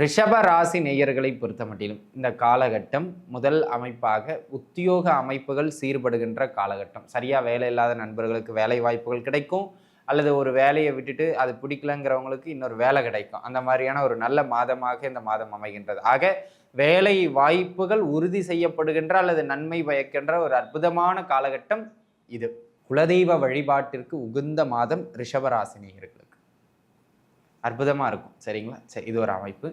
ரிஷப ராசி நேயர்களை பொறுத்தமட்டிலும் இந்த காலகட்டம் முதல் அமைப்பாக உத்தியோக அமைப்புகள் சீர்படுகின்ற காலகட்டம். சரியா வேலை இல்லாத நண்பர்களுக்கு வேலை வாய்ப்புகள் கிடைக்கும், அல்லது ஒரு வேலையை விட்டுட்டு அது பிடிக்கலங்கிறவங்களுக்கு இன்னொரு வேலை கிடைக்கும். அந்த மாதிரியான ஒரு நல்ல மாதமாக இந்த மாதம் அமைகின்றது. ஆக வேலை வாய்ப்புகள் உறுதி செய்யப்படுகின்ற அல்லது நன்மை பயக்கின்ற ஒரு அற்புதமான காலகட்டம் இது. குலதெய்வ வழிபாட்டிற்கு உகந்த மாதம் ரிஷபராசி நேயர்களுக்கு அற்புதமாக இருக்கும். சரிங்களா? சரி, இது ஒரு அமைப்பு.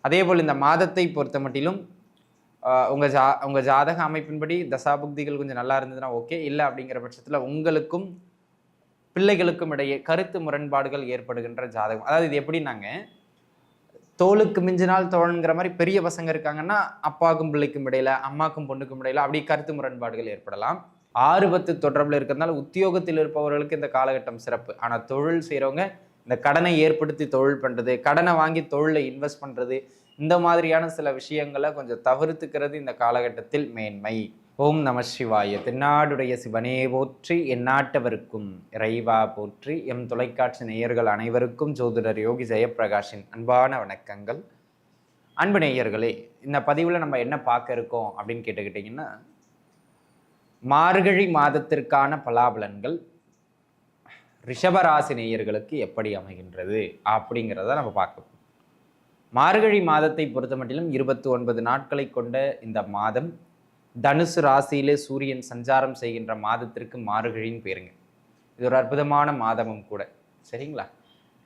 அதே போல் இந்த மாதத்தை பொறுத்த மட்டிலும் உங்கள் ஜாதக அமைப்பின்படி தசாபுக்திகள் கொஞ்சம் நல்லா இருந்ததுன்னா ஓகே. இல்லை அப்படிங்கிற பட்சத்தில் உங்களுக்கும் பிள்ளைகளுக்கும் இடையே கருத்து முரண்பாடுகள் ஏற்படுகின்ற ஜாதகம். அதாவது இது எப்படின்னாங்க, தோளுக்கு மிஞ்சினால் தோழனுங்கிற மாதிரி பெரிய பசங்க இருக்காங்கன்னா அப்பாவுக்கும் பிள்ளைக்கும் இடையில, அம்மாக்கும் பொண்ணுக்கும் இடையில அப்படி கருத்து முரண்பாடுகள் ஏற்படலாம். 6-10 தொடர்பில் இருக்கிறதுனால உத்தியோகத்தில் இருப்பவர்களுக்கு இந்த காலகட்டம் சிறப்பு. ஆனால் தொழில் செய்கிறவங்க இந்த கடனை ஏற்படுத்தி தொழில் பண்ணுறது, கடனை வாங்கி தொழிலை இன்வெஸ்ட் பண்ணுறது, இந்த மாதிரியான சில விஷயங்களை கொஞ்சம் தவிர்த்துக்கிறது இந்த காலகட்டத்தில் மேன்மை. ஓம் நம சிவாய. தென்னாடுடைய சிவனே போற்றி, எந்நாட்டவருக்கும் இறைவா போற்றி. எம் தொலைக்காட்சி நேயர்கள் அனைவருக்கும் ஜோதிடர் யோகி ஜெயப்பிரகாஷின் அன்பான வணக்கங்கள். அன்பு நேயர்களே, இந்த பதிவில் நம்ம என்ன பார்க்க இருக்கோம் அப்படின்னு கேட்டுக்கிட்டிங்கன்னா, மார்கழி மாதத்திற்கான பலாபலன்கள் ரிஷபராசி நேயர்களுக்கு எப்படி அமைகின்றது அப்படிங்கிறத நம்ம பார்க்கணும். மார்கழி மாதத்தை பொறுத்த மட்டிலும் 29 நாட்களை கொண்ட இந்த மாதம் தனுசு ராசியிலே சூரியன் சஞ்சாரம் செய்கின்ற மாதத்திற்கு மார்கழின்னு பேருங்க. இது ஒரு அற்புதமான மாதமும் கூட. சரிங்களா?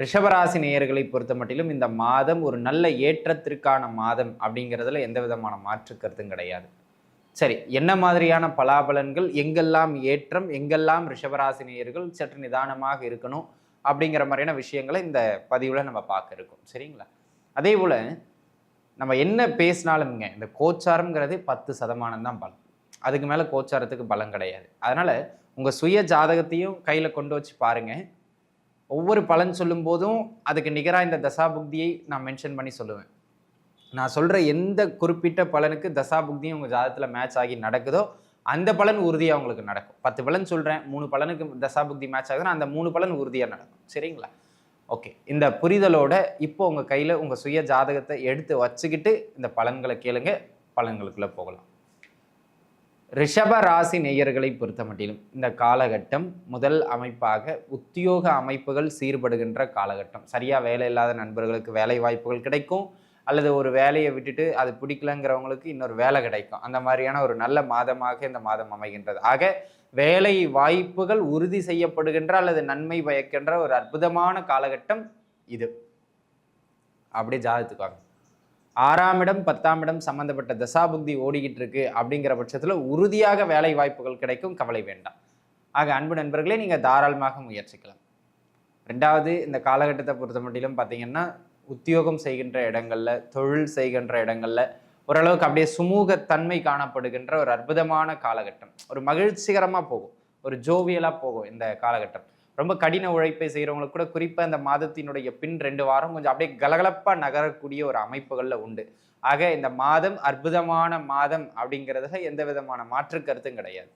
ரிஷபராசி நேயர்களை பொறுத்த மட்டிலும் இந்த மாதம் ஒரு நல்ல ஏற்றத்திற்கான மாதம் அப்படிங்கிறதுல எந்த விதமான மாற்று கருத்தும் கிடையாது. சரி, என்ன மாதிரியான பலாபலன்கள், எங்கெல்லாம் ஏற்றம், எங்கெல்லாம் ரிஷபராசி நேயர்கள் சற்று நிதானமாக இருக்கணும் அப்படிங்கிற மாதிரியான விஷயங்களை இந்த பதிவில் நம்ம பார்க்க இருக்கோம். சரிங்களா? அதே போல் நம்ம என்ன பேசினாலும்ங்க, இந்த கோச்சாரம்ங்கிறது 10% தான் பலம். அதுக்கு மேலே கோச்சாரத்துக்கு பலம் கிடையாது. அதனால் உங்கள் சுய ஜாதகத்தையும் கையில் கொண்டு வச்சு பாருங்கள். ஒவ்வொரு பலன் சொல்லும் போதும் அதுக்கு நிகராக இந்த தசாபுக்தியை நான் மென்ஷன் பண்ணி சொல்லுவேன். நான் சொல்கிற எந்த குறிப்பிட்ட பலனுக்கு தசாபுக்தியும் உங்கள் ஜாதகத்தில் மேட்ச் ஆகி நடக்குதோ அந்த பலன் உறுதியாக உங்களுக்கு நடக்கும். 10 பலன் சொல்கிறேன், 3 பலனுக்கு தசாபுக்தி மேட்ச் ஆகுதுன்னா அந்த 3 பலன் உறுதியாக நடக்கும். சரிங்களா? ஓகே, இந்த புரிதலோட இப்போ உங்கள் கையில் உங்கள் சுய ஜாதகத்தை எடுத்து வச்சுக்கிட்டு இந்த பலன்களை கேளுங்க, பலன்களுக்குள்ளே போகலாம். ரிஷப ராசி நேயர்களை பொறுத்த மட்டிலும் இந்த காலகட்டம் முதல் அமைப்பாக உத்தியோக அமைப்புகள் சீர்படுகின்ற காலகட்டம். சரியாக வேலை இல்லாத நண்பர்களுக்கு வேலை வாய்ப்புகள் கிடைக்கும், அல்லது ஒரு வேலையை விட்டுட்டு அது பிடிக்கலங்கிறவங்களுக்கு இன்னொரு வேலை கிடைக்கும். அந்த மாதிரியான ஒரு நல்ல மாதமாக இந்த மாதம் அமைகின்றது. ஆக வேலை வாய்ப்புகள் உறுதி செய்யப்படுகின்ற அல்லது நன்மை பயக்கின்ற ஒரு அற்புதமான காலகட்டம் இது. அப்படியே ஜாதகத்துக்காக 6ஆம் இடம் 10ஆம் இடம் சம்பந்தப்பட்ட தசாபுக்தி ஓடிக்கிட்டு இருக்கு அப்படிங்கிற பட்சத்தில் உறுதியாக வேலை வாய்ப்புகள் கிடைக்கும், கவலை வேண்டாம். ஆக அன்பு நண்பர்களே, நீங்கள் தாராளமாக முயற்சிக்கலாம். 2வது, இந்த காலகட்டத்தை பொறுத்த மட்டிலும் பார்த்தீங்கன்னா, உத்தியோகம் செய்கின்ற இடங்கள்ல, தொழில் செய்கின்ற இடங்கள்ல ஓரளவுக்கு அப்படியே சுமூகத்தன்மை காணப்படுகின்ற ஒரு அற்புதமான காலகட்டம். ஒரு மகிழ்ச்சிகரமாக போகும், ஒரு ஜோவியலாக போகும் இந்த காலகட்டம். ரொம்ப கடின உழைப்பை செய்கிறவங்களுக்கு கூட குறிப்பாக இந்த மாதத்தினுடைய பின் 2 வாரம் கொஞ்சம் அப்படியே கலகலப்பாக நகரக்கூடிய ஒரு அமைப்புகளில் உண்டு. ஆக இந்த மாதம் அற்புதமான மாதம் அப்படிங்கிறதுல எந்த விதமான மாற்று கருத்தும் கிடையாது.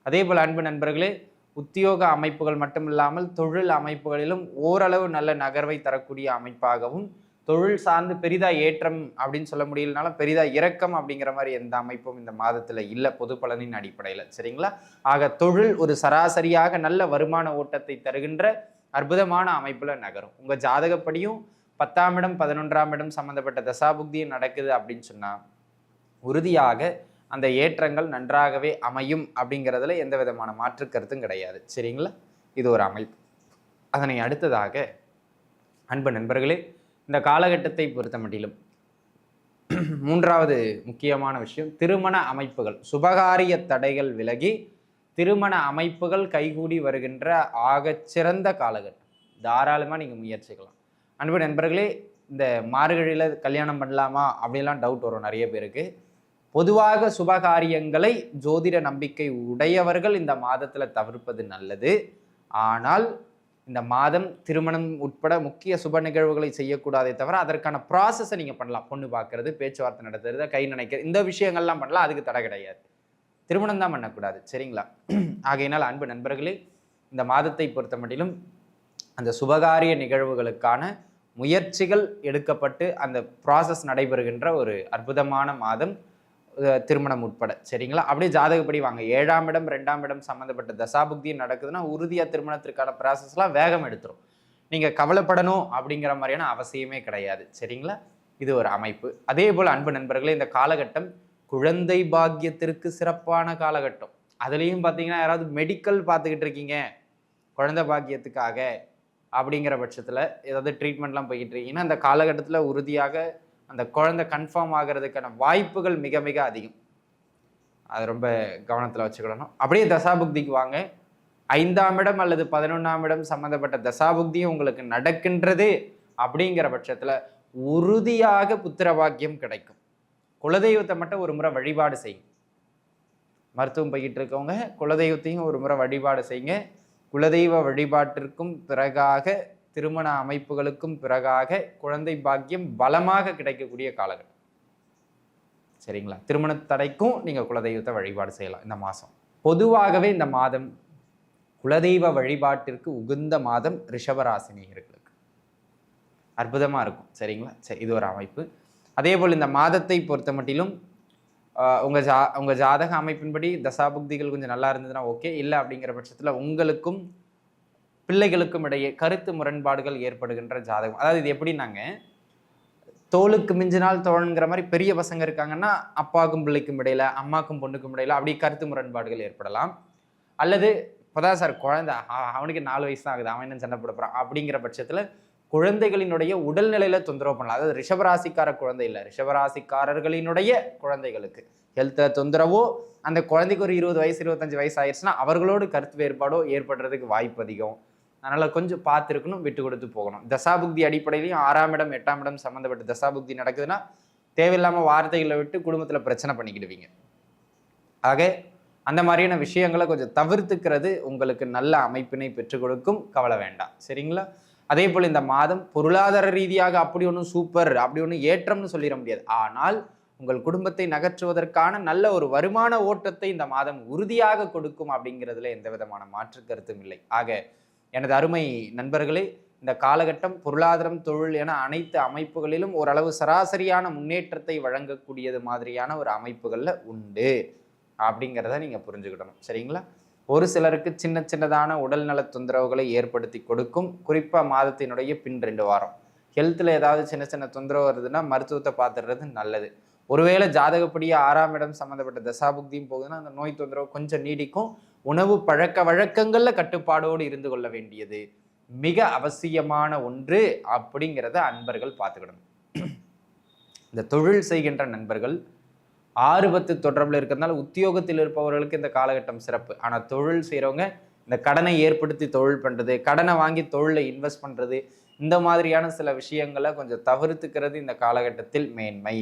அதே போல் அன்பு நண்பர்களே, உத்தியோக அமைப்புகள் மட்டும் இல்லாமல் தொழில் அமைப்புகளிலும் ஓரளவு நல்ல நகர்வை தரக்கூடிய அமைப்பாகவும், தொழில் சார்ந்து பெரிதாக ஏற்றம் அப்படின்னு சொல்ல முடியலனாலும் பெரிதாக இறக்கம் அப்படிங்கிற மாதிரி எந்த அமைப்பும் இந்த மாதத்தில் இல்லை பொது பலனின் அடிப்படையில். சரிங்களா? ஆக தொழில் ஒரு சராசரியாக நல்ல வருமான ஓட்டத்தை தருகின்ற அற்புதமான அமைப்பில் நகரும். உங்கள் ஜாதகப்படியும் 10ஆம் இடம் 11ஆம் இடம் சம்மந்தப்பட்ட தசாபுக்தியும் நடக்குது அப்படின்னு சொன்னால் உறுதியாக அந்த ஏற்றங்கள் நன்றாகவே அமையும் அப்படிங்கிறதுல எந்த விதமான மாற்று கருத்தும் கிடையாது. சரிங்களா? இது ஒரு அமைப்பு. அதனை அடுத்ததாக அன்பு நண்பர்களே, இந்த காலகட்டத்தை பொறுத்த மட்டிலும் 3வது முக்கியமான விஷயம், திருமண அமைப்புகள், சுபகாரிய தடைகள் விலகி திருமண அமைப்புகள் கைகூடி வருகின்ற ஆகச்சிறந்த காலகட்டம். தாராளமாக நீங்கள் முயற்சிக்கலாம். அன்பு நண்பர்களே, இந்த மார்கழியில் கல்யாணம் பண்ணலாமா அப்படின்லாம் டவுட் வரும் நிறைய பேருக்கு. பொதுவாக சுபகாரியங்களை ஜோதிட நம்பிக்கை உடையவர்கள் இந்த மாதத்தில் தவிர்ப்பது நல்லது. ஆனால் இந்த மாதம் திருமணம் உட்பட முக்கிய சுப நிகழ்வுகளை செய்யக்கூடாதே தவிர அதற்கான ப்ராசஸை நீங்கள் பண்ணலாம். பொண்ணு பார்க்கறது, பேச்சுவார்த்தை நடத்துறது, கை நினைக்கிறது, இந்த விஷயங்கள்லாம் பண்ணலாம். அதுக்கு தடை கிடையாது. திருமணம் தான் பண்ணக்கூடாது. சரிங்களா? ஆகையினால் அன்பு நண்பர்களே, இந்த மாதத்தை பொறுத்த மட்டிலும் அந்த சுபகாரிய நிகழ்வுகளுக்கான முயற்சிகள் எடுக்கப்பட்டு அந்த ப்ராசஸ் நடைபெறுகின்ற ஒரு அற்புதமான மாதம், திருமணம் உட்பட. சரிங்களா? அப்படியே ஜாதகப்படி வாங்க. 7ஆம் இடம் 2ஆம் இடம் சம்மந்தப்பட்ட தசாபுக்தி நடக்குதுன்னா உறுதியாக திருமணத்திற்கான ப்ராசஸ்லாம் வேகம் எடுத்துரும். நீங்கள் கவலைப்படணும் அப்படிங்கிற மாதிரியான அவசியமே கிடையாது. சரிங்களா? இது ஒரு அமைப்பு. அதே போல் அன்பு நண்பர்களே, இந்த காலகட்டம் குழந்தை பாக்கியத்திற்கு சிறப்பான காலகட்டம். அதுலேயும் பார்த்தீங்கன்னா யாராவது மெடிக்கல் பார்த்துக்கிட்டு இருக்கீங்க குழந்தை பாக்கியத்துக்காக அப்படிங்கிற பட்சத்தில் ஏதாவது ட்ரீட்மெண்ட்லாம் போய்கிட்டு இருக்கீங்கன்னா அந்த காலகட்டத்தில் உறுதியாக அந்த குழந்தை கன்ஃபார்ம் ஆகிறதுக்கான வாய்ப்புகள் மிக மிக அதிகம். அது ரொம்ப கவனத்தில் வச்சுக்கிடணும். அப்படியே தசாபுக்திக்கு வாங்க. 5ஆம் இடம் அல்லது 11ஆம் இடம் சம்மந்தப்பட்ட தசாபுக்தியும் உங்களுக்கு நடக்கின்றது அப்படிங்கிற பட்சத்தில் உறுதியாக புத்திர பாக்கியம் கிடைக்கும். குலதெய்வத்தை மட்டும் ஒரு முறை வழிபாடு செய்யுங்க. மருத்துவம் போய்கிட்டு இருக்கவங்க குலதெய்வத்தையும் ஒரு முறை வழிபாடு செய்யுங்க. குலதெய்வ வழிபாட்டிற்கும் பிறகாக திருமண அமைப்புகளுக்கும் பிறகாக குழந்தை பாக்கியம் பலமாக கிடைக்கக்கூடிய காலகட்டம். சரிங்களா? திருமண தடைக்கும் நீங்கள் குலதெய்வத்தை வழிபாடு செய்யலாம் இந்த மாதம். பொதுவாகவே இந்த மாதம் குலதெய்வ வழிபாட்டிற்கு உகந்த மாதம் ரிஷபராசினியர்களுக்கு அற்புதமாக இருக்கும். சரிங்களா? சரி, இது ஒரு அமைப்பு. அதே போல் இந்த மாதத்தை பொறுத்த மட்டிலும் உங்கள் ஜாதக அமைப்பின்படி தசாபுக்திகள் கொஞ்சம் நல்லா இருந்ததுன்னா ஓகே. இல்லை அப்படிங்கிற பட்சத்தில் உங்களுக்கும் பிள்ளைகளுக்கும் இடையே கருத்து முரண்பாடுகள் ஏற்படுகின்ற ஜாதகம். அதாவது இது எப்படின்னாங்க, தோளுக்கு மிஞ்சினால் தோழங்கிற மாதிரி பெரிய பசங்க இருக்காங்கன்னா அப்பாவுக்கும் பிள்ளைக்கும் இடையில, அம்மாக்கும் பொண்ணுக்கும் இடையில அப்படி கருத்து முரண்பாடுகள் ஏற்படலாம். அல்லது இப்போதான் சார் குழந்தை, அவனுக்கு 4 வயசு தான் ஆகுது, அவன் என்ன சண்டை போட போகிறான் அப்படிங்கிற பட்சத்தில் குழந்தைகளினுடைய உடல்நிலையில தொந்தரவு பண்ணலாம். அதாவது ரிஷபராசிக்கார குழந்தை இல்லை, ரிஷபராசிக்காரர்களினுடைய குழந்தைகளுக்கு ஹெல்த்தில் தொந்தரவோ, அந்த குழந்தைக்கு ஒரு 20 வயசு 25 வயசு ஆயிடுச்சுன்னா அவர்களோடு கருத்து வேறுபாடோ ஏற்படுறதுக்கு வாய்ப்பு அதிகம். அதனால் கொஞ்சம் பார்த்துருக்கணும், விட்டு கொடுத்து போகணும். தசாபுக்தி அடிப்படையிலையும் 6ஆம் இடம் 8ஆம் இடம் சம்மந்தப்பட்ட தசாபுக்தி நடக்குதுன்னா தேவையில்லாமல் வார்த்தைகளை விட்டு குடும்பத்தில் பிரச்சனை பண்ணிக்கிடுவீங்க. ஆக அந்த மாதிரியான விஷயங்களை கொஞ்சம் தவிர்த்துக்கிறது உங்களுக்கு நல்ல அமைப்பினை பெற்றுக் கொடுக்கும். கவலை வேண்டாம். சரிங்களா? அதே போல் இந்த மாதம் பொருளாதார ரீதியாக அப்படி ஒன்றும் சூப்பர், அப்படி ஒன்றும் ஏற்றம்னு சொல்லிட முடியாது. ஆனால் உங்கள் குடும்பத்தை நகற்றுவதற்கான நல்ல ஒரு வருமான ஓட்டத்தை இந்த மாதம் உறுதியாக கொடுக்கும் அப்படிங்கிறதுல எந்த விதமான மாற்று கருத்தும் இல்லை. ஆக எனது அருமை நண்பர்களே, இந்த காலகட்டம் பொருளாதாரம், தொழில் என அனைத்து அமைப்புகளிலும் ஓரளவு சராசரியான முன்னேற்றத்தை வழங்கக்கூடியது மாதிரியான ஒரு அமைப்புகளில் உண்டு அப்படிங்கிறத நீங்கள் புரிஞ்சுக்கிடணும். சரிங்களா? ஒரு சிலருக்கு சின்ன சின்னதான உடல்நல தொந்தரவுகளை ஏற்படுத்தி கொடுக்கும். குறிப்பாக மாதத்தினுடைய பின் 2 வாரம் ஹெல்த்தில் ஏதாவது சின்ன சின்ன தொந்தரவு வருதுன்னா மருத்துவத்தை பார்த்துடுறது நல்லது. ஒருவேளை ஜாதகப்படியே 6ஆம் இடம் சம்மந்தப்பட்ட தசாபுக்தியும் போகுதுன்னா அந்த நோய் தொந்தரவு கொஞ்சம் நீடிக்கும். உணவு பழக்க வழக்கங்களில் கட்டுப்பாடோடு இருந்து கொள்ள வேண்டியது மிக அவசியமான ஒன்று அப்படிங்கிறத அன்பர்கள் பார்த்துக்கிடணும். இந்த தொழில் செய்கின்ற நண்பர்கள் 6-10 தொடர்பில் இருக்கிறதுனால உத்தியோகத்தில் இருப்பவர்களுக்கு இந்த காலகட்டம் சிறப்பு. ஆனால் தொழில் செய்கிறவங்க இந்த கடனை ஏற்படுத்தி தொழில் பண்ணுறது, கடனை வாங்கி தொழிலை இன்வெஸ்ட் பண்ணுறது, இந்த மாதிரியான சில விஷயங்களை கொஞ்சம் தவிர்த்துக்கிறது இந்த காலகட்டத்தில் மேன்மை.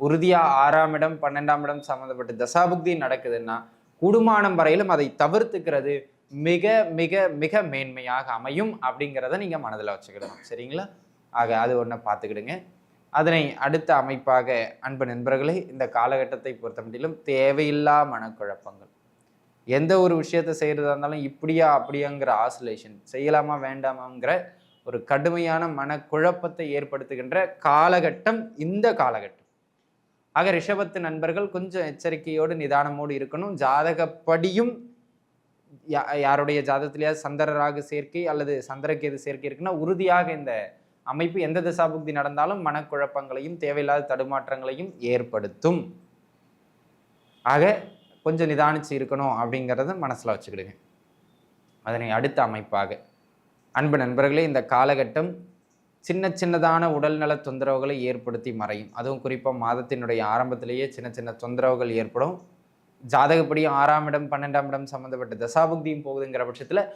உறுதியாக 6ஆம் இடம் 12ஆம் இடம் சம்மந்தப்பட்ட தசாபுக்தி நடக்குதுன்னா கூடுமானம் வரையிலும் அதை தவிர்த்துக்கிறது மிக மிக மிக மேன்மையாக அமையும் அப்படிங்கிறத நீங்கள் மனதில் வச்சுக்கிடணும். சரிங்களா? ஆக அது ஒன்றை பார்த்துக்கிடுங்க. அதனை அடுத்த அமைப்பாக அன்பு நண்பர்களே, இந்த காலகட்டத்தை பொறுத்த மட்டிலும் தேவையில்லா மனக்குழப்பங்கள். எந்த ஒரு விஷயத்தை செய்கிறதா இருந்தாலும் இப்படியா அப்படியாங்கிற ஆசிலேஷன், செய்யலாமா வேண்டாமாங்கிற ஒரு கடுமையான மனக்குழப்பத்தை ஏற்படுத்துகின்ற காலகட்டம் இந்த காலகட்டம். ஆக ரிஷபத்து நண்பர்கள் கொஞ்சம் எச்சரிக்கையோடு நிதானமோடு இருக்கணும். ஜாதகப்படியும் யாருடைய ஜாதகத்திலேயாவது சந்திரராகு சேர்க்கை அல்லது சந்திரகேது சேர்க்கை இருக்குன்னா உறுதியாக இந்த அமைப்பு எந்த தசாபுக்தி நடந்தாலும் மனக்குழப்பங்களையும் தேவையில்லாத தடுமாற்றங்களையும் ஏற்படுத்தும். ஆக கொஞ்சம் நிதானிச்சு இருக்கணும் அப்படிங்கிறத மனசில் வச்சுக்கிடுங்க. அதனை அடுத்த அமைப்பாக அன்பு நண்பர்களே, இந்த காலகட்டம் சின்ன சின்னதான உடல்நல தொந்தரவுகளை ஏற்படுத்தி மறையும். அதுவும் குறிப்பாக மாதத்தினுடைய ஆரம்பத்திலேயே சின்ன சின்ன தொந்தரவுகள் ஏற்படும். ஜாதகப்படியும் 6ஆம் இடம் 12ஆம் இடம் சம்மந்தப்பட்ட தசாபுக்தியும் போகுதுங்கிற பட்சத்தில்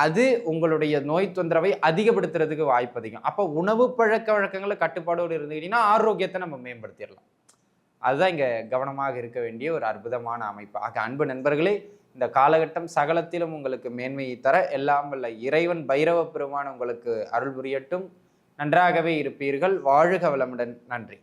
அது உங்களுடைய நோய் தொந்தரவை அதிகப்படுத்துறதுக்கு வாய்ப்பு அதிகம். அப்போ உணவு பழக்க வழக்கங்களை கட்டுப்பாடோடு இருந்துக்கிட்டீங்கன்னா ஆரோக்கியத்தை நம்ம மேம்படுத்திடலாம். அதுதான் இங்கே கவனமாக இருக்க வேண்டிய ஒரு அற்புதமான அமைப்பு. ஆக அன்பு நண்பர்களே, இந்த காலகட்டம் சகலத்திலும் உங்களுக்கு மேன்மையை தர எல்லாம் வல்ல இறைவன் பைரவ பெருமான் உங்களுக்கு அருள் புரியட்டும். நன்றாகவே இருப்பீர்கள். வாழ்க வளமுடன். நன்றி.